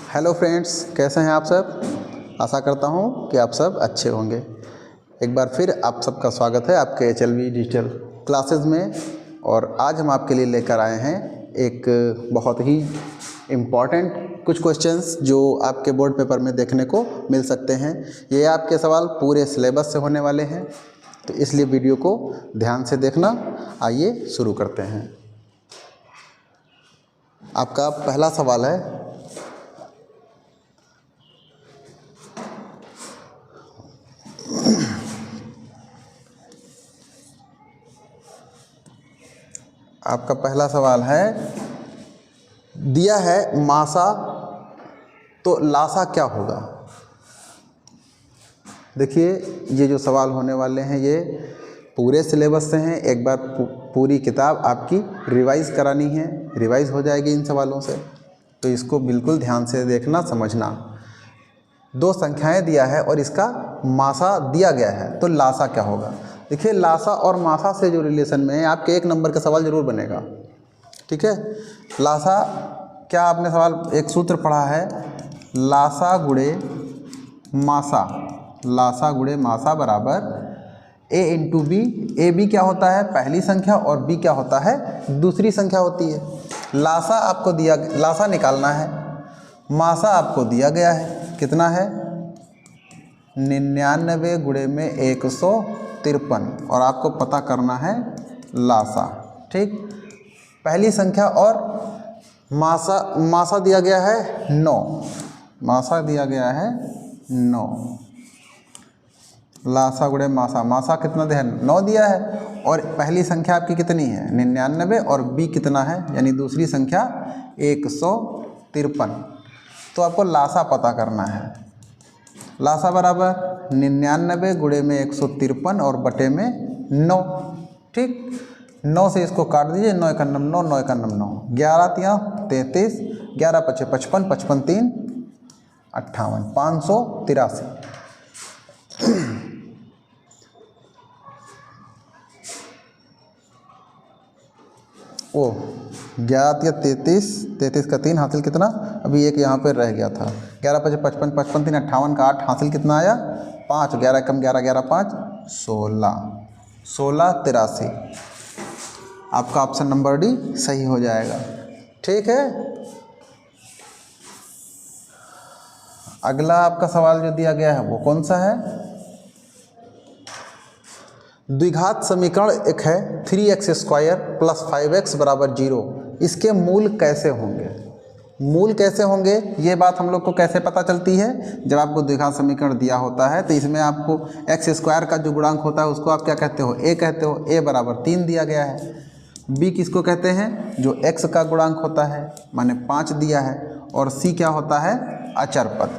Hello friends, कैसे हैं आप सब। आशा करता हूं कि आप सब अच्छे होंगे। एक बार फिर आप सबका स्वागत है आपके HLV डिजिटल क्लासेस में। और आज हम आपके लिए लेकर आए हैं एक बहुत ही इम्पॉर्टेंट कुछ क्वेश्चंस जो आपके बोर्ड पेपर में देखने को मिल सकते हैं। ये आपके सवाल पूरे सिलेबस से होने वाले हैं, तो इसलिए वीडियो को ध्यान से देखना। आइए शुरू करते हैं। आपका पहला सवाल है, आपका पहला सवाल है, दिया है मासा तो लासा क्या होगा। देखिए, ये जो सवाल होने वाले हैं ये पूरे सिलेबस से हैं। एक बार पूरी किताब आपकी रिवाइज़ करानी है, रिवाइज़ हो जाएगी इन सवालों से, तो इसको बिल्कुल ध्यान से देखना, समझना। दो संख्याएं दिया है और इसका मासा दिया गया है, तो लासा क्या होगा। देखिए, लासा और मासा से जो रिलेशन में है आपके 1 नंबर का सवाल जरूर बनेगा। ठीक है, लासा क्या, आपने सवाल एक सूत्र पढ़ा है, लासा गुणे मासा, लासा गुणे मासा बराबर A into B. A B क्या होता है, पहली संख्या, और बी क्या होता है, दूसरी संख्या होती है। लासा आपको दिया, लासा निकालना है, मासा आपको दिया गया है, कितना है 99 गुणे में 153, और आपको पता करना है लासा। ठीक, पहली संख्या और मासा दिया गया है 9, मासा दिया गया है 9, लासा गुणे मासा, मासा कितना दिया है 9 दिया है, और पहली संख्या आपकी कितनी है 99, और बी कितना है यानी दूसरी संख्या 153। तो आपको लासा पता करना है। लासा बराबर 99 गुणे में 153 और बटे में 9। ठीक, 9 से इसको काट दीजिए, 9 1 9, 9 1 9, 11 3 33, 11 5 55, 55 3 58, 583। ओ 11 33, 33 का 3 हासिल कितना, अभी एक यहाँ पर रह गया था। 11 5 55, 55 3 58 का 8 हासिल कितना आया 5, 11 कम 11, 11 5 16, 16 83। आपका ऑप्शन नंबर डी सही हो जाएगा। ठीक है, अगला आपका सवाल जो दिया गया है वो कौन सा है। द्विघात समीकरण एक है 3x² प्लस 5x बराबर 0। इसके मूल कैसे होंगे, मूल कैसे होंगे, ये बात हम लोग को कैसे पता चलती है। जब आपको द्विघात समीकरण दिया होता है तो इसमें आपको x² का जो गुणांक होता है उसको आप क्या कहते हो, a कहते हो। a बराबर 3 दिया गया है। b किसको कहते हैं, जो x का गुणांक होता है, माने 5 दिया है। और c क्या होता है, अचर पद।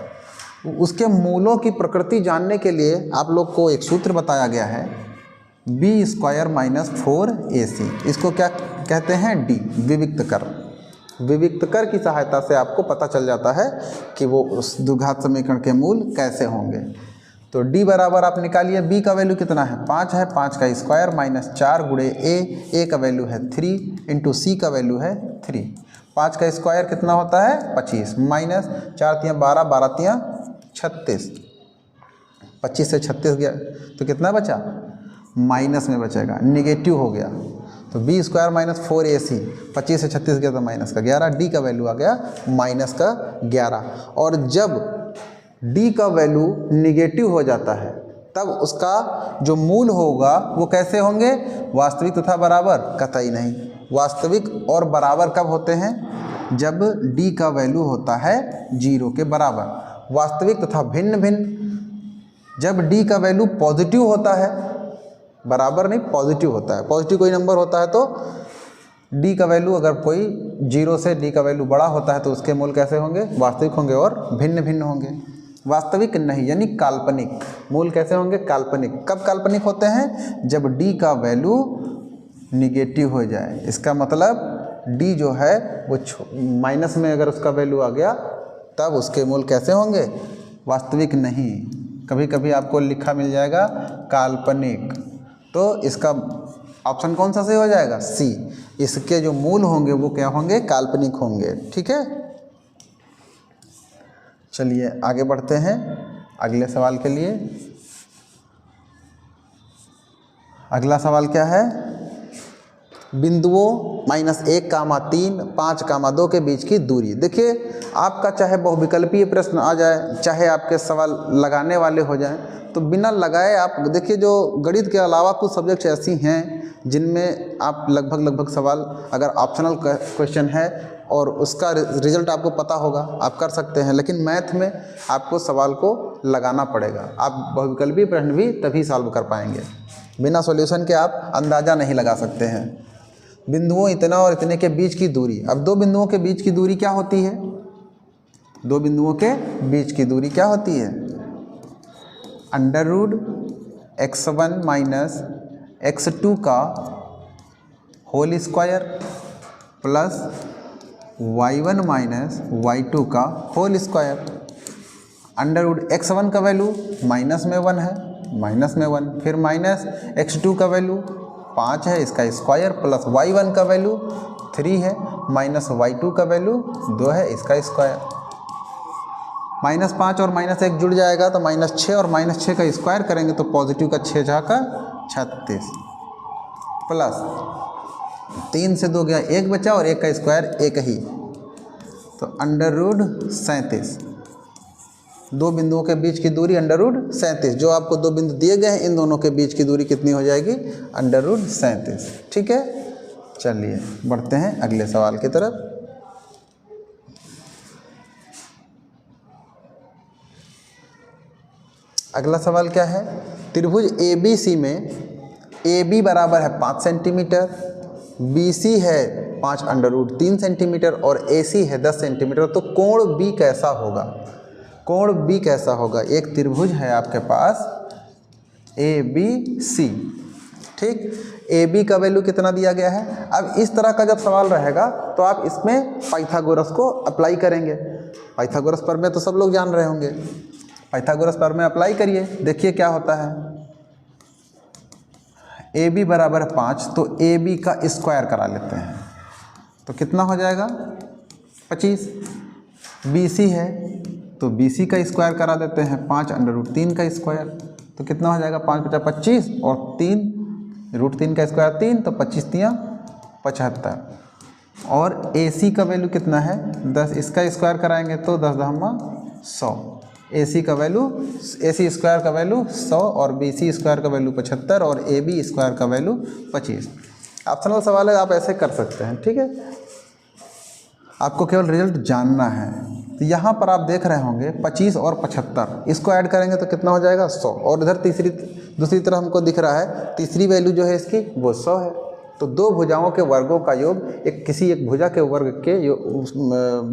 उसके मूलों की प्रकृति जानने के लिए आप लोग को एक सूत्र बताया गया है, b² - 4ac। इसको क्या कहते हैं, d, विविक्त कर। विविक्त कर की सहायता से आपको पता चल जाता है कि वो उस द्विघात समीकरण के मूल कैसे होंगे। तो d बराबर आप निकालिए, b का वैल्यू कितना है 5 है, 5 का स्क्वायर माइनस 4 गुणे a का वैल्यू है 3 इंटू सी का वैल्यू है 3। 5 का स्क्वायर कितना होता है 25, माइनस 4 3 12, 12 3 36, 25 से 36 गया तो कितना बचा, माइनस में बचेगा, निगेटिव हो गया। तो b² - 4ac, 25 से 36 गया तो माइनस का 11, d का वैल्यू आ गया माइनस का 11। और जब d का वैल्यू निगेटिव हो जाता है तब उसका जो मूल होगा वो कैसे होंगे, वास्तविक तथा बराबर, कतई नहीं। वास्तविक और बराबर कब होते हैं, जब d का वैल्यू होता है 0 के बराबर। वास्तविक तथा भिन्न भिन्न, जब d का वैल्यू पॉजिटिव होता है, बराबर नहीं पॉजिटिव होता है, पॉजिटिव कोई नंबर होता है तो d का वैल्यू अगर कोई 0 से d का वैल्यू बड़ा होता है तो उसके मूल कैसे होंगे, वास्तविक होंगे और भिन्न भिन्न होंगे। वास्तविक नहीं यानी काल्पनिक, मूल कैसे होंगे, काल्पनिक। कब काल्पनिक होते हैं, जब d का वैल्यू निगेटिव हो जाए। इसका मतलब d जो है वो माइनस में अगर उसका वैल्यू आ गया तब उसके मूल कैसे होंगे, वास्तविक नहीं। कभी कभी आपको लिखा मिल जाएगा काल्पनिक, तो इसका ऑप्शन कौन सा सही हो जाएगा, सी। इसके जो मूल होंगे वो क्या होंगे, काल्पनिक होंगे। ठीक है, चलिए आगे बढ़ते हैं अगले सवाल के लिए। अगला सवाल क्या है, बिंदुओं -1, 3, 5, 2 के बीच की दूरी। देखिए आपका चाहे बहुविकल्पीय प्रश्न आ जाए, चाहे आपके सवाल लगाने वाले हो जाएं, तो बिना लगाए आप देखिए, जो गणित के अलावा कुछ सब्जेक्ट्स ऐसी हैं जिनमें आप लगभग सवाल अगर ऑप्शनल क्वेश्चन है और उसका रिजल्ट आपको पता होगा, आप कर सकते हैं, लेकिन मैथ में आपको सवाल को लगाना पड़ेगा। आप बहुविकल्पीय प्रश्न भी तभी सॉल्व कर पाएंगे, बिना सॉल्यूशन के आप अंदाज़ा नहीं लगा सकते हैं। बिंदुओं इतना और इतने के बीच की दूरी। अब दो बिंदुओं के बीच की दूरी क्या होती है? दो बिंदुओं के बीच की दूरी क्या होती है? √x1 - x2 का whole square plus y1 - y2 का होल स्क्वायर। √x1 का वैल्यू माइनस में 1 है, फिर माइनस x2 का वैल्यू 5 है, इसका स्क्वायर, प्लस y1 का वैल्यू 3 है, माइनस y2 का वैल्यू 2 है, इसका स्क्वायर। -5 और -1 जुड़ जाएगा तो -6 और -6 का स्क्वायर करेंगे तो पॉजिटिव का 6 जाकर 36, प्लस 3 से 2 गया 1 बचा और 1 का स्क्वायर 1 ही, तो √37। दो बिंदुओं के बीच की दूरी √37। जो आपको दो बिंदु दिए गए हैं, इन दोनों के बीच की दूरी कितनी हो जाएगी? √37। ठीक है, चलिए बढ़ते हैं अगले सवाल की तरफ। अगला सवाल क्या है, त्रिभुज ABC में AB बराबर है 5 सेंटीमीटर, BC है 5√3 सेंटीमीटर और AC है 10 सेंटीमीटर, तो कोण B कैसा होगा? कोण B कैसा होगा? एक त्रिभुज है आपके पास ABC, ठीक, AB का वैल्यू कितना दिया गया है? अब इस तरह का जब सवाल रहेगा तो आप इसमें पाइथागोरस को अप्लाई करेंगे। पाइथागोरस प्रमेय तो सब लोग जान रहे होंगे, पाइथागोरस प्रमेय अप्लाई करिए, देखिए क्या होता है। AB बराबर 5, तो AB का स्क्वायर करा लेते हैं, तो कितना हो जाएगा? 25। BC है तो BC का स्क्वायर करा देते हैं, 5√3 का स्क्वायर, तो कितना हो जाएगा? 5 × 25 और 3 √3 का स्क्वायर 3, तो 25 × 75। और AC का वैल्यू कितना है? 10, इसका स्क्वायर कराएंगे तो 10×100। AC का वैल्यू, AC स्क्वायर का वैल्यू 100 और BC स्क्वायर का वैल्यू 75 और AB स्क्वायर का वैल्यू 25। ऑप्शनल सवाल है, आप ऐसे कर सकते हैं, ठीक है, आपको केवल रिजल्ट जानना है। तो यहाँ पर आप देख रहे होंगे 25 और 75, इसको ऐड करेंगे तो कितना हो जाएगा? 100। और इधर दूसरी तरफ हमको दिख रहा है तीसरी वैल्यू जो है इसकी वो 100 है। तो दो भुजाओं के वर्गों का योग किसी एक भुजा के वर्ग के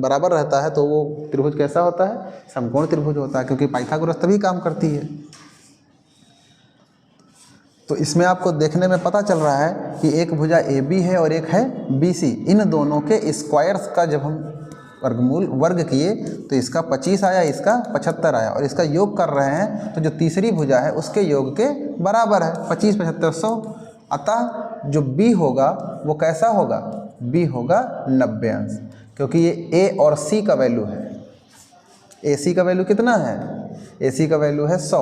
बराबर रहता है, तो वो त्रिभुज कैसा होता है? समकोण त्रिभुज होता है, क्योंकि पाइथागोरस तभी काम करती है। तो इसमें आपको देखने में पता चल रहा है कि एक भुजा AB है और एक है BC। इन दोनों के स्क्वायर्स का जब हम वर्ग किए तो इसका 25 आया, इसका 75 आया, और इसका योग कर रहे हैं तो जो तीसरी भुजा है उसके योग के बराबर है, 25, 75, 100। अतः जो B होगा वो कैसा होगा? B होगा 90 अंश, क्योंकि ये A और C का वैल्यू है। AC का वैल्यू कितना है? AC का वैल्यू है 100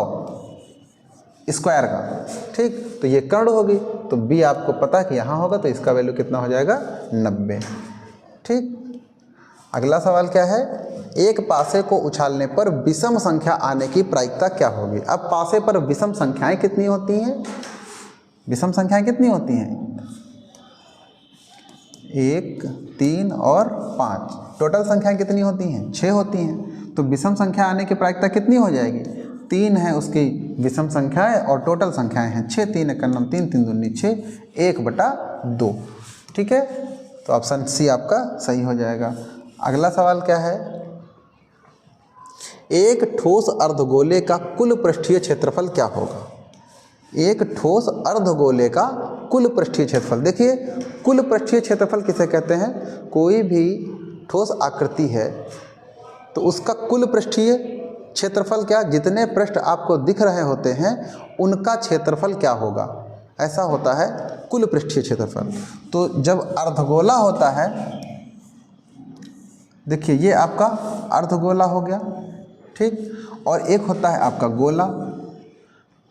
स्क्वायर का, ठीक, तो ये कर्ण होगी, तो B आपको पता है कि यहाँ होगा, तो इसका वैल्यू कितना हो जाएगा? 90। ठीक, अगला सवाल क्या है, एक पासे को उछालने पर विषम संख्या आने की प्रायिकता क्या होगी? अब पासे पर विषम संख्याएं कितनी होती हैं? विषम संख्याएं कितनी होती हैं? 1, 3 और 5। टोटल संख्याएं कितनी होती हैं? 6 होती हैं। तो विषम संख्या आने की प्रायिकता कितनी हो जाएगी? 3 है उसकी विषम संख्याएं और टोटल संख्याएं हैं 6। 3 × 9 3, 3 दूनी 6, 1/2। ठीक है, तो ऑप्शन सी आपका सही हो जाएगा। अगला सवाल क्या है, एक ठोस अर्धगोले का कुल पृष्ठीय क्षेत्रफल क्या होगा? एक ठोस अर्धगोले का कुल पृष्ठीय क्षेत्रफल। देखिए, कुल पृष्ठीय क्षेत्रफल किसे कहते हैं? कोई भी ठोस आकृति है तो उसका कुल पृष्ठीय क्षेत्रफल क्या, जितने पृष्ठ आपको दिख रहे होते हैं उनका क्षेत्रफल क्या होगा, ऐसा होता है कुल पृष्ठीय क्षेत्रफल। तो जब अर्धगोला होता है, देखिए ये आपका अर्धगोला हो गया, ठीक। और एक होता है आपका गोला,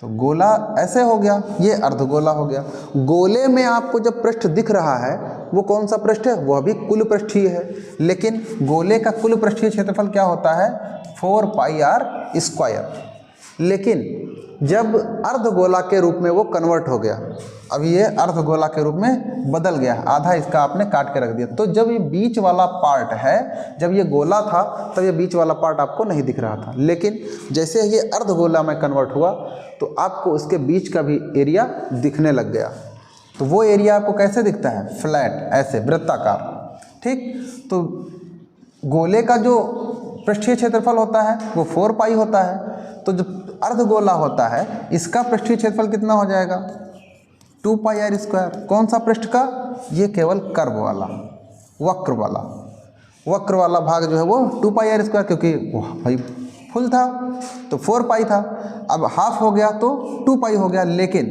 तो गोला ऐसे हो गया, ये अर्धगोला हो गया। गोले में आपको जब पृष्ठ दिख रहा है वो कौन सा पृष्ठ है, वह भी कुल पृष्ठीय है, लेकिन गोले का कुल पृष्ठीय क्षेत्रफल क्या होता है 4πr²। लेकिन जब अर्धगोला के रूप में वो कन्वर्ट हो गया, अब ये अर्धगोला के रूप में बदल गया, आधा इसका आपने काट के रख दिया, तो जब ये बीच वाला पार्ट है, जब ये गोला था तब ये बीच वाला पार्ट आपको नहीं दिख रहा था, लेकिन जैसे ये अर्धगोला में कन्वर्ट हुआ तो आपको उसके बीच का भी एरिया दिखने लग गया। तो वो एरिया आपको कैसे दिखता है, फ्लैट, ऐसे वृत्ताकार, ठीक। तो गोले का जो पृष्ठीय क्षेत्रफल होता है वो 4π होता है, तो जो अर्धगोला होता है इसका पृष्ठीय क्षेत्रफल कितना हो जाएगा 2πr²। कौन सा पृष्ठ का, ये केवल कर्व वाला, वक्र वाला भाग जो है वो 2πr², क्योंकि वो भाई फुल था तो 4π था, अब हाफ हो गया तो 2π हो गया। लेकिन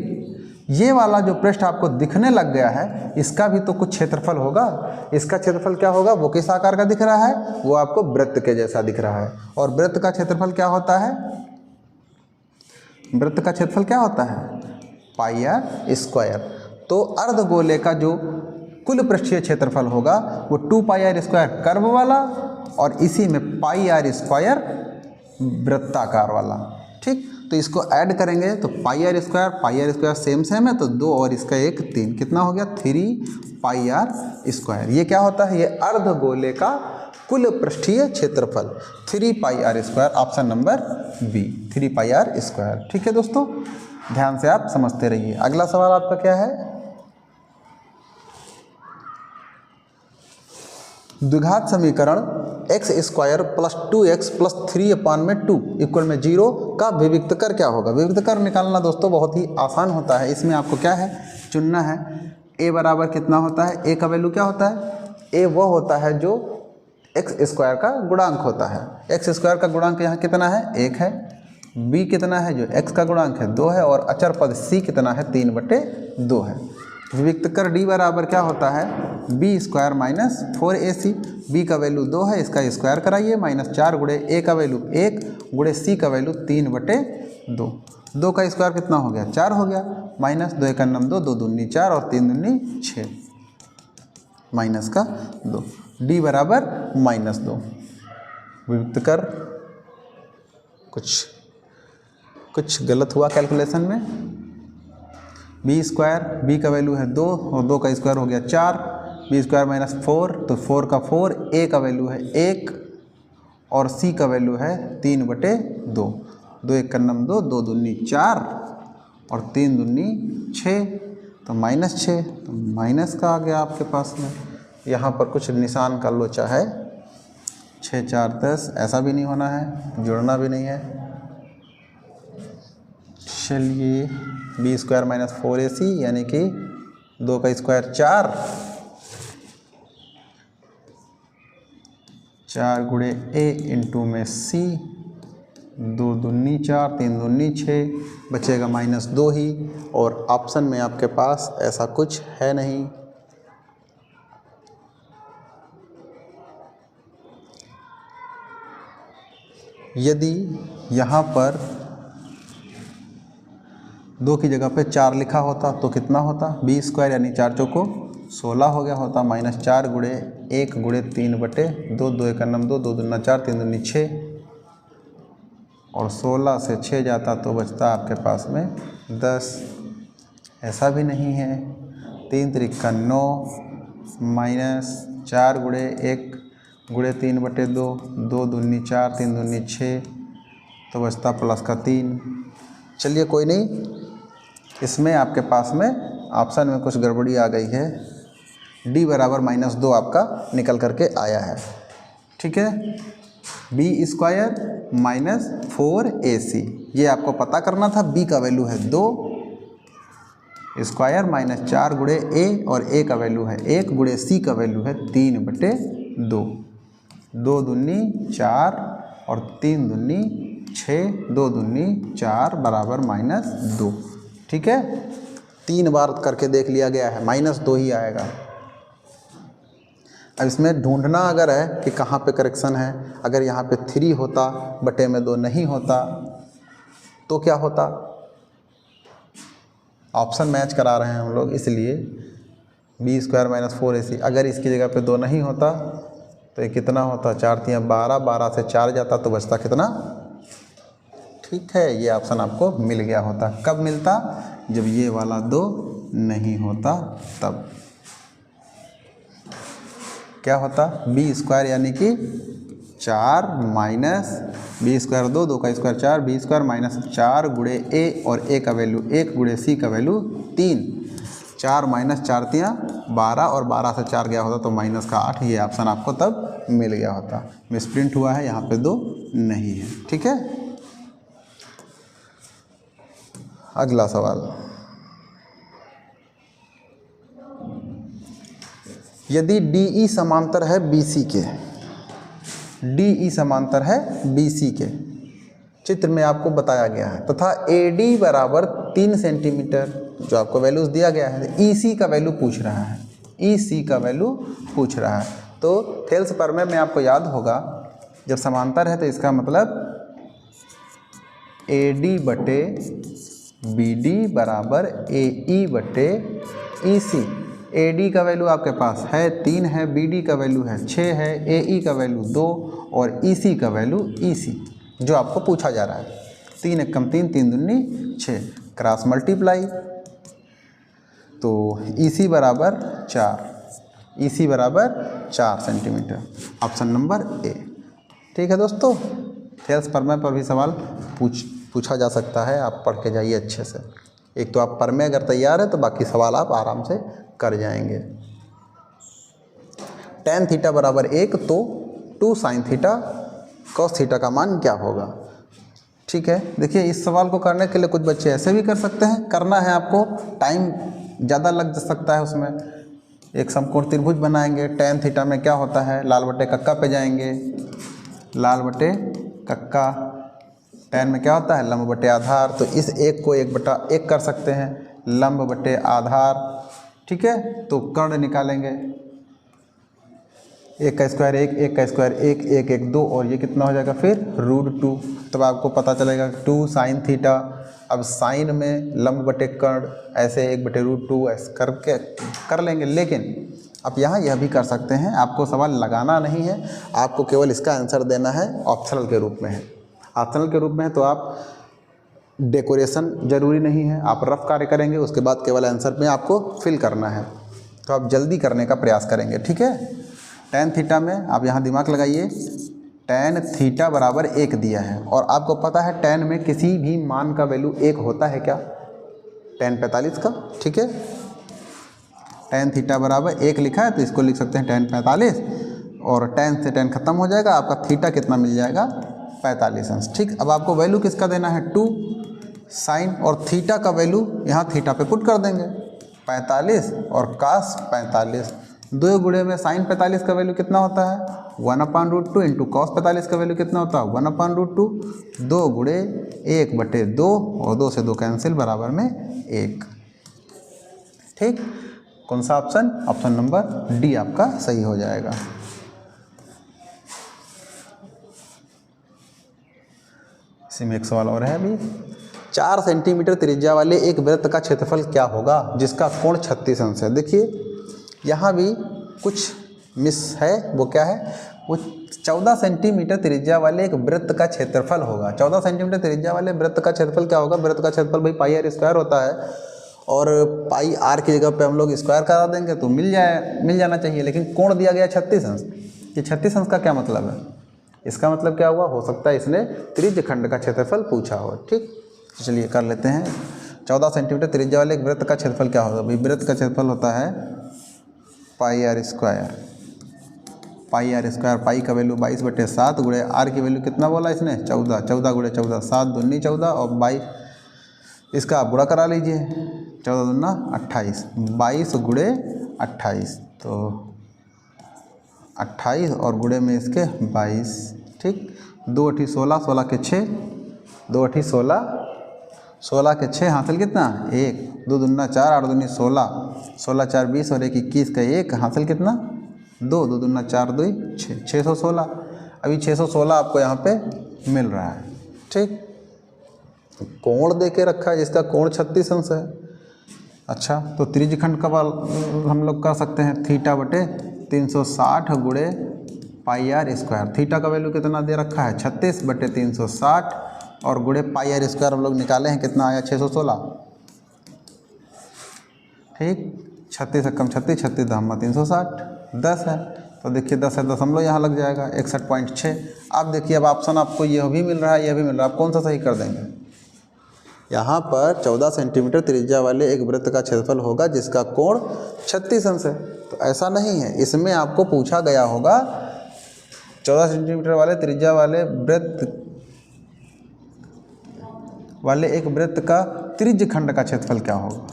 ये वाला जो पृष्ठ आपको दिखने लग गया है इसका भी तो कुछ क्षेत्रफल होगा, इसका क्षेत्रफल क्या होगा, वो किस आकार का दिख रहा है, वो आपको वृत्त के जैसा दिख रहा है। और वृत्त का क्षेत्रफल क्या होता है, वृत्त का क्षेत्रफल क्या होता है πr²। तो अर्धगोले का जो कुल पृष्ठीय क्षेत्रफल होगा वो 2πr² कर्व वाला और इसी में πr² वृत्ताकार वाला, ठीक। तो इसको ऐड करेंगे तो πr² सेम है, तो 2 और इसका 1 3, कितना हो गया 3πr²। ये क्या होता है, ये अर्धगोले का कुल पृष्ठीय क्षेत्रफल 3πr², option number B 3πr²। ठीक है दोस्तों, ध्यान से आप समझते रहिए। अगला सवाल आपका क्या है, द्विघात समीकरण x² + 2x + 3/2 = 0 का विविक्त कर क्या होगा। विविक्त कर निकालना दोस्तों बहुत ही आसान होता है। इसमें आपको क्या है, चुनना है a बराबर कितना होता है, a का वैल्यू क्या होता है, a वो होता है जो x² का गुणांक होता है। x² का गुणांक यहाँ कितना है 1 है, b कितना है जो x का गुणांक है 2 है, और अचर पद c कितना है 3/2 है। विविक्त कर d बराबर क्या होता है b² - 4ac, b का वैल्यू 2 है, इसका स्क्वायर कराइए, -4 गुणे a का वैल्यू 1 गुणे c का वैल्यू 3/2, 2 का स्क्वायर कितना हो गया 4 हो गया, -2 × 2 2 दूनी 4 और 3 दूनी 6, माइनस का 2, d बराबर -2। विविक्त कर कुछ गलत हुआ कैलकुलेशन में, b² b का वैल्यू है 2 और 2 का स्क्वायर हो गया 4, b² - 4 तो 4 का 4, a का वैल्यू है 1 और c का वैल्यू है 3/2, 2 × 2 2 दूनी 4 और 3 दूनी 6, तो -6, तो माइनस का आ गया आपके पास में। यहाँ पर कुछ निशान का लोचा है, 6 4 10, ऐसा भी नहीं होना है, जोड़ना भी नहीं है। चलिए b² - 4ac यानी कि 2 का स्क्वायर 4 गुणे a इंटू में c, 2 दूनी 4 3 दूनी 6, बचेगा -2 ही, और ऑप्शन में आपके पास ऐसा कुछ है नहीं। यदि यहाँ पर 2 की जगह पे 4 लिखा होता तो कितना होता, b² यानी 4 चौको 16 हो गया होता, -4 गुणे 1 गुणे 3/2, 2 × 2 2 दूना 4 3 दूनी 6, और 16 से 6 जाता तो बचता आपके पास में 10, ऐसा भी नहीं है। 3 त्रिका 9, -4 गुणे 1 गुणे 3/2, 2 दूनी 4 3 दूनी 6, तो बचता +3। चलिए कोई नहीं, इसमें आपके पास में ऑप्शन में कुछ गड़बड़ी आ गई है, d बराबर -2 आपका निकल करके आया है। ठीक है, b² - 4ac, ये आपको पता करना था। b का वैल्यू है 2 स्क्वायर -4 गुणे a, और a का वैल्यू है 1 गुणे c का वैल्यू है 3/2, 2 दूनी 4 और 3 दूनी 6, 2 दूनी 4 बराबर -2। ठीक है, 3 बार करके देख लिया गया है, -2 ही आएगा। अब इसमें ढूंढना अगर है कि कहाँ पे करेक्शन है, अगर यहाँ पे 3 होता बटे में 2 नहीं होता तो क्या होता। ऑप्शन मैच करा रहे हैं हम लोग, इसलिए b² - 4ac। अगर इसकी जगह पे 2 नहीं होता तो ये कितना होता, 4 × 3 = 12, 12 से 4 जाता तो बचता कितना। ठीक है, ये ऑप्शन आपको मिल गया होता। कब मिलता, जब ये वाला 2 नहीं होता तब क्या होता, b² यानी कि 4 माइनस b² 2, 2 का स्क्वायर 4, b² - 4 गुणे a, और a का वैल्यू 1 गुणे c का वैल्यू 3। 4 - 4 × 12, और 12 से 4 गया होता तो माइनस का 8। ये ऑप्शन आपको तब मिल गया होता। मिसप्रिंट हुआ है, यहाँ पे 2 नहीं है। ठीक है, अगला सवाल, यदि DE समांतर है BC के, DE समांतर है BC के, चित्र में आपको बताया गया है, तथा AD बराबर 3 सेंटीमीटर, जो आपको वैल्यूज दिया गया है। EC का वैल्यू पूछ रहा है, EC का वैल्यू पूछ रहा है। तो थेल्स प्रमेय में आपको याद होगा, जब समांतर है तो इसका मतलब AD बटे BD बराबर AE बटे EC। AD का वैल्यू आपके पास है 3 है, BD का वैल्यू है 6 है, AE का वैल्यू 2 और EC का वैल्यू EC, जो आपको पूछा जा रहा है। 3 × 1 = 3, 3 दूनी 6, क्रॉस मल्टीप्लाई, तो EC बराबर 4, EC बराबर 4 सेंटीमीटर, ऑप्शन नंबर ए। ठीक है दोस्तों, थेल्स प्रमेय पर भी सवाल पूछा जा सकता है, आप पढ़ के जाइए अच्छे से। एक तो आप प्रमेय अगर तैयार है तो बाकी सवाल आप आराम से कर जाएंगे। tan थीटा बराबर 1 तो 2 sin थीटा cos थीटा का मान क्या होगा। ठीक है, देखिए इस सवाल को करने के लिए कुछ बच्चे ऐसे भी कर सकते हैं, करना है आपको, टाइम ज़्यादा लग सकता है उसमें। एक समकोण त्रिभुज बनाएंगे, tan थीटा में क्या होता है, लाल बटे कक्का पे जाएंगे, लाल बटे कक्का, tan में क्या होता है, लंब बटे आधार, तो इस 1 को 1/1 कर सकते हैं, लंब बटे आधार। ठीक है, तो कर्ण निकालेंगे, 1 का स्क्वायर 1, 1 का स्क्वायर 1, 1 1 2, और ये कितना हो जाएगा फिर √2। तब आपको पता चलेगा 2 sin थीटा। अब साइन में लंब बटे कर्ण, ऐसे 1/√2 ऐसे करके कर लेंगे। लेकिन आप यहाँ यह भी कर सकते हैं, आपको सवाल लगाना नहीं है, आपको केवल इसका आंसर देना है, ऑप्शनल के रूप में है। ऑप्शनल के रूप में है तो आप डेकोरेशन जरूरी नहीं है, आप रफ कार्य करेंगे, उसके बाद केवल आंसर में आपको फिल करना है, तो आप जल्दी करने का प्रयास करेंगे। ठीक है, tan थीटा में आप यहाँ दिमाग लगाइए, tan थीटा बराबर 1 दिया है, और आपको पता है tan में किसी भी मान का वैल्यू 1 होता है क्या, tan 45 का। ठीक है, tan थीटा बराबर 1 लिखा है तो इसको लिख सकते हैं tan 45, और tan से tan खत्म हो जाएगा, आपका थीटा कितना मिल जाएगा, 45 अंश। ठीक, अब आपको वैल्यू किसका देना है, 2 साइन, और थीटा का वैल्यू यहाँ थीटा पे पुट कर देंगे, 45 और cos 45, 2 गुणे में साइन 45 का वैल्यू कितना होता है, 1/√2 इंटू cos 45 का वैल्यू कितना होता है, 1/√2, 2 गुणे 1/2, और 2 से 2 कैंसिल, बराबर में 1। ठीक, कौन सा ऑप्शन, ऑप्शन नंबर डी आपका सही हो जाएगा। इसी में एक सवाल और है अभी, 4 सेंटीमीटर त्रिज्या वाले एक वृत्त का क्षेत्रफल क्या होगा जिसका कोण 36 अंश है। देखिए यहाँ भी कुछ मिस है, वो क्या है, वो 14 सेंटीमीटर त्रिज्या वाले एक वृत्त का क्षेत्रफल होगा। 14 सेंटीमीटर त्रिज्या वाले वृत्त का क्षेत्रफल क्या होगा, वृत्त का क्षेत्रफल भाई πr² होता है, और πr की जगह पे हम लोग स्क्वायर करा देंगे तो मिल जाना चाहिए। लेकिन कोण दिया गया 36 अंश, ये 36 अंश का क्या मतलब है, इसका मतलब क्या हुआ, हो सकता है इसने त्रिज्य खंड का क्षेत्रफल पूछा हो। ठीक, चलिए कर लेते हैं। 14 सेंटीमीटर त्रिज्या वाले एक वृत्त का क्षेत्रफल क्या होगा, भाई वृत्त का क्षेत्रफल होता है πr², पाई का वैल्यू 22/7 गुणे आर की वैल्यू कितना बोला इसने, 14, 14 गुणे 14, 7 दूनी 14, और 22, इसका आप गुणा करा लीजिए, 14 दूना 28, 22 गुणे 28, तो 28 और गुणे में इसके 22। ठीक, 2 8 16, 16 के 6, 2 8 16, 16 के 6 हासिल कितना 1, 2 दूना 4, 8 दूनी 16, 16 4 20 और 1 21 का 1 हासिल कितना 2, 2 दूना 4, 2 6, 616। अभी 616 आपको यहाँ पे मिल रहा है। ठीक, कोण दे के रखा है जिसका कोण 36 अंश है। अच्छा, तो त्रिज्यखंड का हम लोग कर सकते हैं थीटा बटे 360 गुणे पाई आर स्क्वायर। थीटा का वैल्यू कितना दे रखा है 36 बटे 360 और गुणे पाई आर स्क्वायर हम लोग निकाले हैं, कितना आया 616। ठीक, 36 से कम 36, 36 दहमा 360, 10 है। तो देखिए 10 है, दशमलव यहाँ लग जाएगा 61.6। अब देखिए, अब ऑप्शन आपको यह भी मिल रहा है, यह भी मिल रहा है, आप कौन सा सही कर देंगे? यहाँ पर 14 सेंटीमीटर त्रिज्या वाले एक वृत्त का क्षेत्रफल होगा जिसका कोण 36 अंश है। तो ऐसा नहीं है, इसमें आपको पूछा गया होगा 14 सेंटीमीटर वाले त्रिज्या वाले एक वृत्त का त्रिज्यखंड का क्षेत्रफल क्या होगा।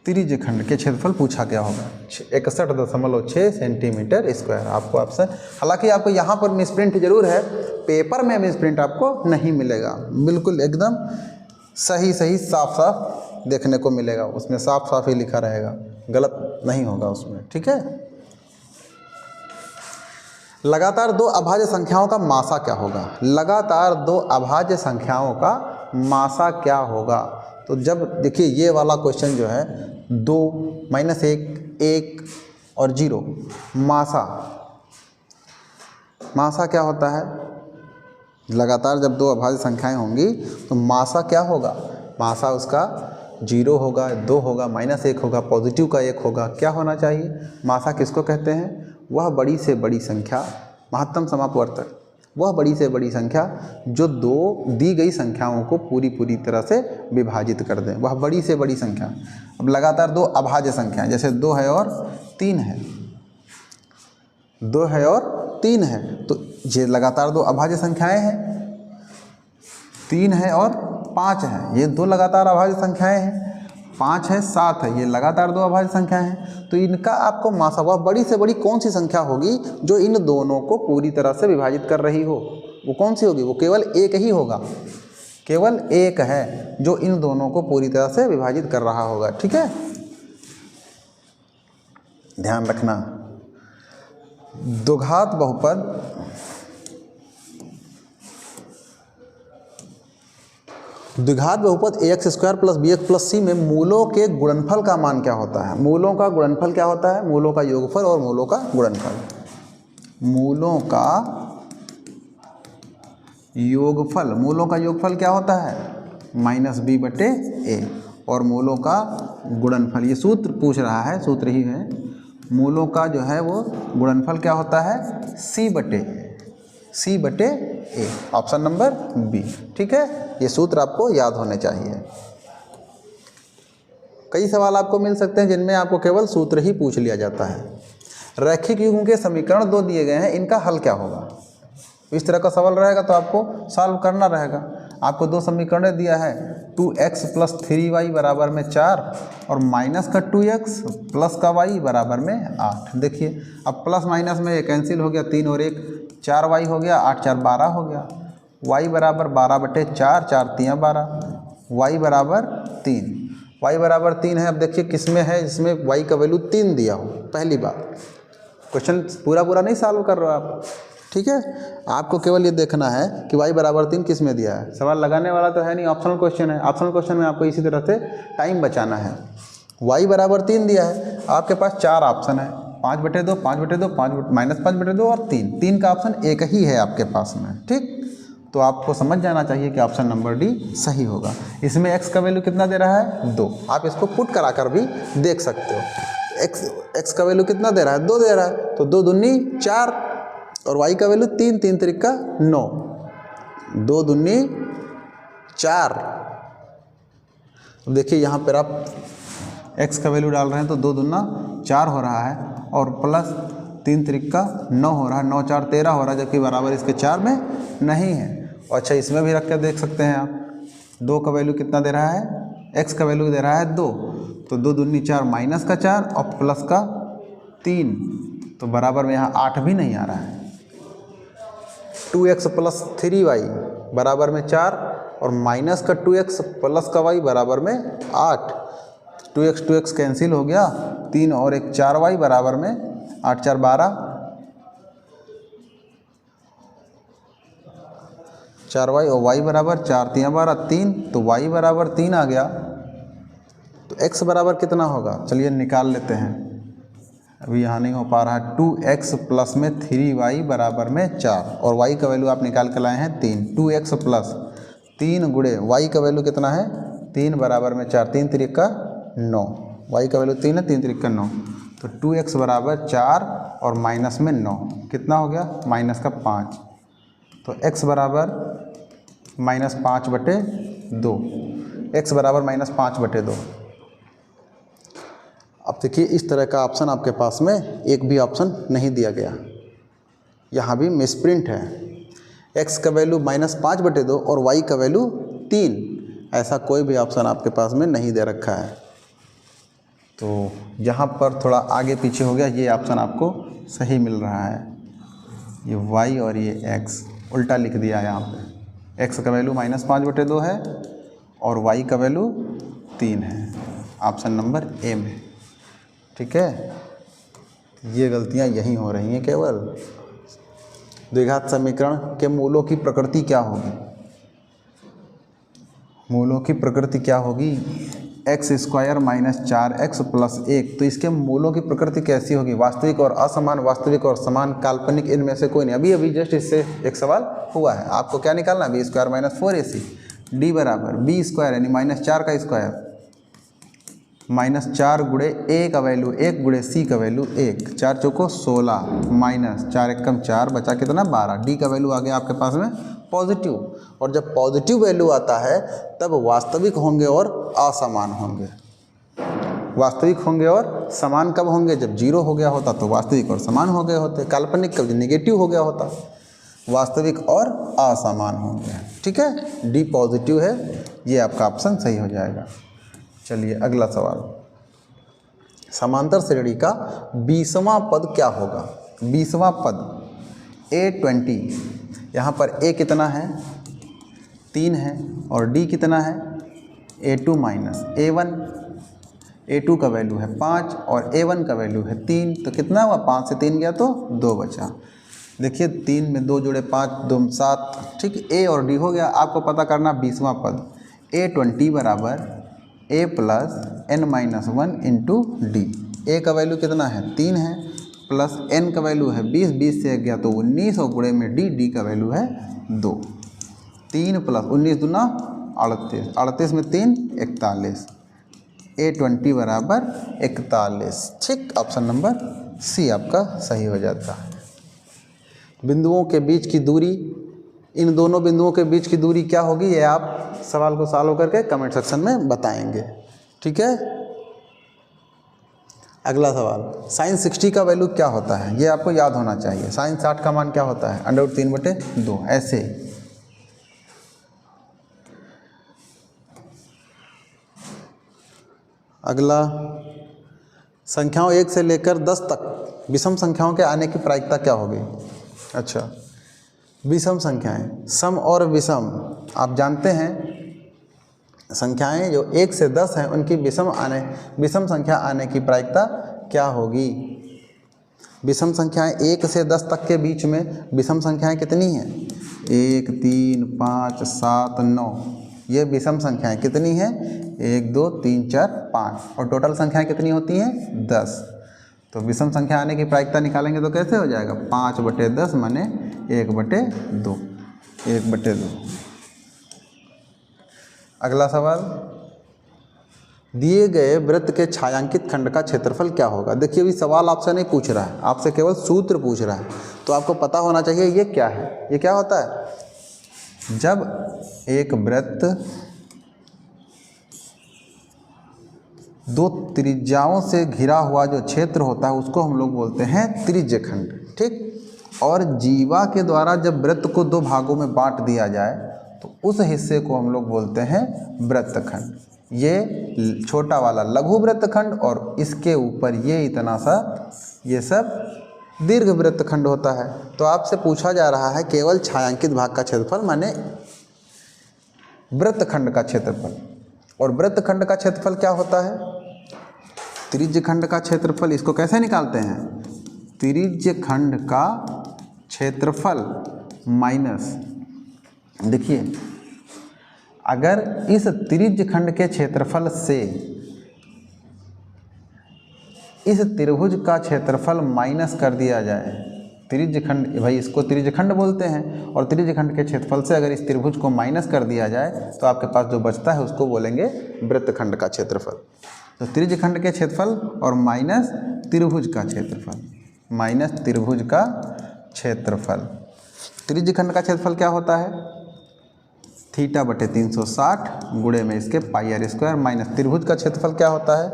त्रिज्यखंड के क्षेत्रफल पूछा गया होगा 61.6 सेंटीमीटर स्क्वायर। आपको ऑप्शन, हालांकि आपको यहाँ पर मिसप्रिंट जरूर है, पेपर में मिसप्रिंट आपको नहीं मिलेगा, बिल्कुल एकदम सही सही साफ साफ देखने को मिलेगा, उसमें साफ साफ ही लिखा रहेगा, गलत नहीं होगा उसमें। ठीक है, लगातार 2 अभाज्य संख्याओं का मासा क्या होगा। लगातार 2 अभाज्य संख्याओं का मासा क्या होगा। तो जब देखिए ये वाला क्वेश्चन जो है 2, -1, 1 और 0, मासा क्या होता है। लगातार जब 2 अभाज्य संख्याएं होंगी तो मासा क्या होगा। मासा उसका 0 होगा, 2 होगा, -1 होगा, पॉजिटिव का 1 होगा। क्या होना चाहिए। मासा किसको कहते हैं, वह बड़ी से बड़ी संख्या, महत्तम समापवर्तक, वह बड़ी से बड़ी संख्या जो 2 दी गई संख्याओं को पूरी तरह से विभाजित कर दें, वह बड़ी से बड़ी संख्या। अब लगातार 2 अभाज्य संख्याएं, जैसे 2 है और 3 है, 2 है और 3 है, तो ये लगातार 2 अभाज्य संख्याएं हैं। 3 है और 5 है, ये 2 लगातार अभाज्य संख्याएं हैं। 5 है, 7 है, ये लगातार 2 अभाज्य संख्याएं हैं। तो इनका आपको मासा, वह बड़ी से बड़ी कौन सी संख्या होगी जो इन दोनों को पूरी तरह से विभाजित कर रही हो, वो कौन सी होगी। वो केवल एक ही होगा, केवल एक है जो इन दोनों को पूरी तरह से विभाजित कर रहा होगा। ठीक है, ध्यान रखना। द्विघात बहुपद ax² + bx + c में मूलों के गुणनफल का मान क्या होता है। मूलों का गुणनफल क्या होता है, मूलों का योगफल और मूलों का गुणनफल। मूलों का योगफल क्या होता है, -b/a, और मूलों का गुणनफल, ये सूत्र पूछ रहा है, सूत्र ही है। मूलों का जो है वो गुणनफल क्या होता है, c/a, ऑप्शन नंबर बी। ठीक है, ये सूत्र आपको याद होने चाहिए। कई सवाल आपको मिल सकते हैं जिनमें आपको केवल सूत्र ही पूछ लिया जाता है। रैखिक युग्म के समीकरण 2 दिए गए हैं, इनका हल क्या होगा। इस तरह का सवाल रहेगा तो आपको सॉल्व करना रहेगा। आपको 2 समीकरण दिया है, 2x + 3y = 4 और -2x + का y = 8। देखिए अब प्लस माइनस में ये कैंसिल हो गया, 3 और 1 4y हो गया, 8 4 12 हो गया। y = 12/4, 4 3 12, y = 3, y = 3 है। अब देखिए किस में है, जिसमें y का वैल्यू 3 दिया हो। पहली बात, क्वेश्चन पूरा नहीं सॉल्व कर रहे हो आप। ठीक है, आपको केवल ये देखना है कि y = 3 किस में दिया है। सवाल लगाने वाला तो है नहीं, ऑप्शनल क्वेश्चन है। ऑप्शनल क्वेश्चन में आपको इसी तरह से टाइम बचाना है। y = 3 दिया है, आपके पास 4 ऑप्शन है, 5/2, 5/2, -5/2 और 3 का ऑप्शन एक ही है आपके पास में। ठीक, तो आपको समझ जाना चाहिए कि ऑप्शन नंबर डी सही होगा। इसमें x का वैल्यू कितना दे रहा है, 2। आप इसको पुट करा कर भी देख सकते हो। x का वैल्यू कितना दे रहा है, 2 दे रहा है, तो 2 दूनी 4 और y का वैल्यू 3, 3 त्रिक 9, 2 दूनी 4। देखिए यहाँ पर आप x का वैल्यू डाल रहे हैं तो 2 दूना 4 हो रहा है और प्लस 3 त्रिक 9 हो रहा है, 9 4 13 हो रहा है, जबकि बराबर इसके 4 में नहीं है। अच्छा, इसमें भी रख कर देख सकते हैं आप। 2 का वैल्यू कितना दे रहा है, x का वैल्यू दे रहा है 2, तो 2 दूनी 4 -4 और प्लस का 3, तो बराबर में यहाँ 8 भी नहीं आ रहा है। 2x + 3y = 4 और -2x + y = 8, 2x कैंसिल हो गया, 3 और 1 4y बराबर में 8 4 12, 4y और y बराबर 4 3 12 3, तो y बराबर 3 आ गया। तो x बराबर कितना होगा, चलिए निकाल लेते हैं, अभी यहाँ नहीं हो पा रहा है। 2x प्लस में 3y बराबर में 4 और y का वैल्यू आप निकाल के लाए हैं 3। 2x प्लस 3 गुणे y का वैल्यू कितना है 3 बराबर में 4, 3 3 का 9, y का वैल्यू 3 है, 3 3 का 9, तो 2x बराबर 4 और माइनस में 9 कितना हो गया माइनस का 5, तो x बराबर -5/2, x बराबर -5/2। अब देखिए इस तरह का ऑप्शन आपके पास में एक भी ऑप्शन नहीं दिया गया, यहाँ भी मिसप्रिंट है। x का वैल्यू -5/2 और y का वैल्यू 3, ऐसा कोई भी ऑप्शन आपके पास में नहीं दे रखा है। तो यहाँ पर थोड़ा आगे पीछे हो गया, ये ऑप्शन आपको सही मिल रहा है। ये y और ये x उल्टा लिख दिया है यहाँ पे, x का वैल्यू -5/2 है और y का वैल्यू 3 है, ऑप्शन नंबर ए में। ठीक है, ये गलतियाँ यहीं हो रही हैं केवल। द्विघात समीकरण के मूलों की प्रकृति क्या होगी, मूलों की प्रकृति क्या होगी, x² - 4x + 1, तो इसके मूलों की प्रकृति कैसी होगी, वास्तविक और असमान, वास्तविक और समान, काल्पनिक, इनमें से कोई नहीं। अभी अभी जस्ट इससे एक सवाल हुआ है, आपको क्या निकालना है, b² - 4ac, d बराबर b² यानी -4 का स्क्वायर -4 गुणे a का वैल्यू 1 गुणे c का वैल्यू 1, 4 चौको 16 -4 एकम 4 बचा कितना 12, d का वैल्यू आ गया आपके पास में पॉजिटिव, और जब पॉजिटिव वैल्यू आता है तब वास्तविक होंगे और असमान होंगे। वास्तविक होंगे और समान कब होंगे, जब 0 हो गया होता तो वास्तविक और समान हो गए होते, काल्पनिक कब नेगेटिव हो गया होता, वास्तविक और असमान होंगे। ठीक है, डी पॉजिटिव है, ये आपका ऑप्शन सही हो जाएगा। चलिए अगला सवाल, समांतर श्रेणी का 20वां पद क्या होगा, 20वां पद a20, यहाँ पर a कितना है 3 है और d कितना है a2 - a1, a2 का वैल्यू है 5 और a1 का वैल्यू है 3, तो कितना हुआ 5 से 3 गया तो 2 बचा। देखिए 3 में 2 जोड़े 5 2 7, ठीक, a और d हो गया। आपको पता करना 20वां पद a20 बराबर a + n - 1 into D. a का वैल्यू कितना है 3 है, प्लस n का वैल्यू है 20, 20 से गया तो 19 और गुणे में d का वैल्यू है 2, 3 + 19 दूना 38, 38 में 3 41, a20 बराबर 41। ठीक, ऑप्शन नंबर सी आपका सही हो जाता है। बिंदुओं के बीच की दूरी, इन दोनों बिंदुओं के बीच की दूरी क्या होगी, ये आप सवाल को सॉल्व करके कमेंट सेक्शन में बताएंगे। ठीक है, अगला सवाल, sin 60 का वैल्यू क्या होता है, ये आपको याद होना चाहिए। sin 60 का मान क्या होता है √3/2, ऐसे। अगला, संख्याओं 1 से लेकर 10 तक विषम संख्याओं के आने की प्रायिकता क्या होगी। अच्छा, विषम संख्याएं, सम और विषम, आप जानते हैं संख्याएं जो 1 से 10 हैं उनकी विषम संख्या आने की प्रायिकता क्या होगी। विषम संख्याएं 1 से 10 तक के बीच में विषम संख्याएं कितनी हैं 1 3 5 7 9, ये विषम संख्याएं कितनी हैं 1 2 3 4 5, और टोटल संख्याएं कितनी होती हैं 10। तो विषम संख्या आने की प्रायिकता निकालेंगे तो कैसे हो जाएगा 5/10 माने 1/2, 1/2। अगला सवाल, दिए गए वृत्त के छायांकित खंड का क्षेत्रफल क्या होगा। देखिए अभी सवाल आपसे नहीं पूछ रहा है, आपसे केवल सूत्र पूछ रहा है, तो आपको पता होना चाहिए ये क्या है। ये क्या होता है, जब एक वृत्त 2 त्रिज्याओं से घिरा हुआ जो क्षेत्र होता है उसको हम लोग बोलते हैं त्रिज्यखंड। ठीक, और जीवा के द्वारा जब वृत्त को 2 भागों में बांट दिया जाए तो उस हिस्से को हम लोग बोलते हैं वृत्तखंड। ये छोटा वाला लघु वृत्तखंड और इसके ऊपर ये इतना सा ये सब दीर्घ वृत्तखंड होता है। तो आपसे पूछा जा रहा है केवल छायांकित भाग का क्षेत्रफल माने वृत्तखंड का क्षेत्रफल, और वृत्तखंड का क्षेत्रफल क्या होता है त्रिज्यखंड का क्षेत्रफल, इसको कैसे निकालते हैं, त्रिज्यखंड का क्षेत्रफल माइनस, देखिए अगर इस त्रिज्यखंड के क्षेत्रफल से इस त्रिभुज का क्षेत्रफल माइनस कर दिया जाए, त्रिज्यखंड, भाई इसको त्रिज्यखंड बोलते हैं, और त्रिज्यखंड के क्षेत्रफल से अगर इस त्रिभुज को माइनस कर दिया जाए तो आपके पास जो बचता है उसको बोलेंगे वृत्तखंड का क्षेत्रफल। तो त्रिज्यखंड के क्षेत्रफल और माइनस त्रिभुज का क्षेत्रफल, माइनस त्रिभुज का क्षेत्रफल। त्रिज्यखंड का क्षेत्रफल क्या होता है, θ/360 गुणे में इसके पाई आर स्क्वायर, माइनस त्रिभुज का क्षेत्रफल क्या होता है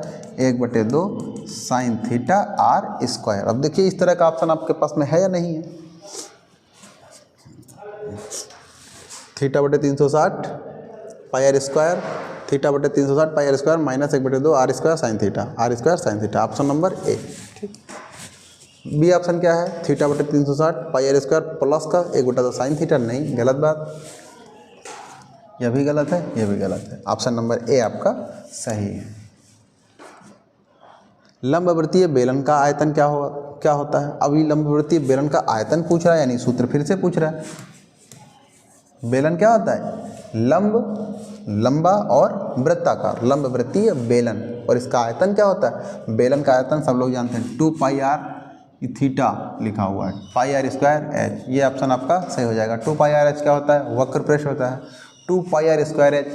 1/2 साइन थीटा आर स्क्वायर। अब देखिए इस तरह का ऑप्शन आपके पास में है या नहीं है, θ/360 pi r square, θ/360 pi r square minus 1/2 r square sine theta, option number A. ठीक, बी ऑप्शन क्या है, θ/360 पाई आर स्क्वायर प्लस का 1/2 साइन थीटा, नहीं, गलत बात, यह भी गलत है, यह भी गलत है, ऑप्शन नंबर ए आपका सही है। लंबवृत्तीय बेलन का आयतन क्या होता है, अभी लंबवृत्तीय बेलन का आयतन पूछ रहा है, यानी सूत्र फिर से पूछ रहा है। बेलन क्या होता है, लंबा और वृत्ताकार, लंबवृत्तीय बेलन, और इसका आयतन क्या होता है, बेलन का आयतन सब लोग जानते हैं 2 पाई आर थीटा लिखा हुआ है, पाई आर स्क्वायर एच, ये ऑप्शन आपका सही हो जाएगा। 2 पाई आर एच क्या होता है, वक्र पृष्ठ होता है, 2 पाई आर स्क्वायर एच,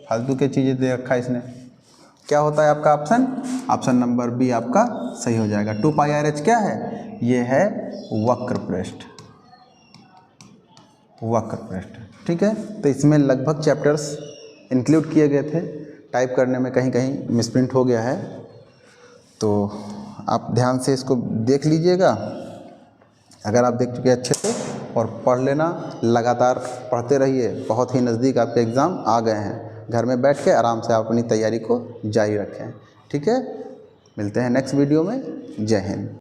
फालतू की चीज़ें दे रखा है इसने, क्या होता है आपका ऑप्शन नंबर बी आपका सही हो जाएगा। 2 पाई आर एच क्या है, ये है वक्र पृष्ठ, वक्र पृष्ठ। ठीक है, तो इसमें लगभग चैप्टर्स इंक्लूड किए गए थे, टाइप करने में कहीं कहीं मिसप्रिंट हो गया है, तो आप ध्यान से इसको देख लीजिएगा। अगर आप देख चुके अच्छे से और पढ़ लेना, लगातार पढ़ते रहिए, बहुत ही नज़दीक आपके एग्ज़ाम आ गए हैं, घर में बैठ के आराम से आप अपनी तैयारी को जारी रखें। ठीक है, मिलते हैं नेक्स्ट वीडियो में, जय हिंद।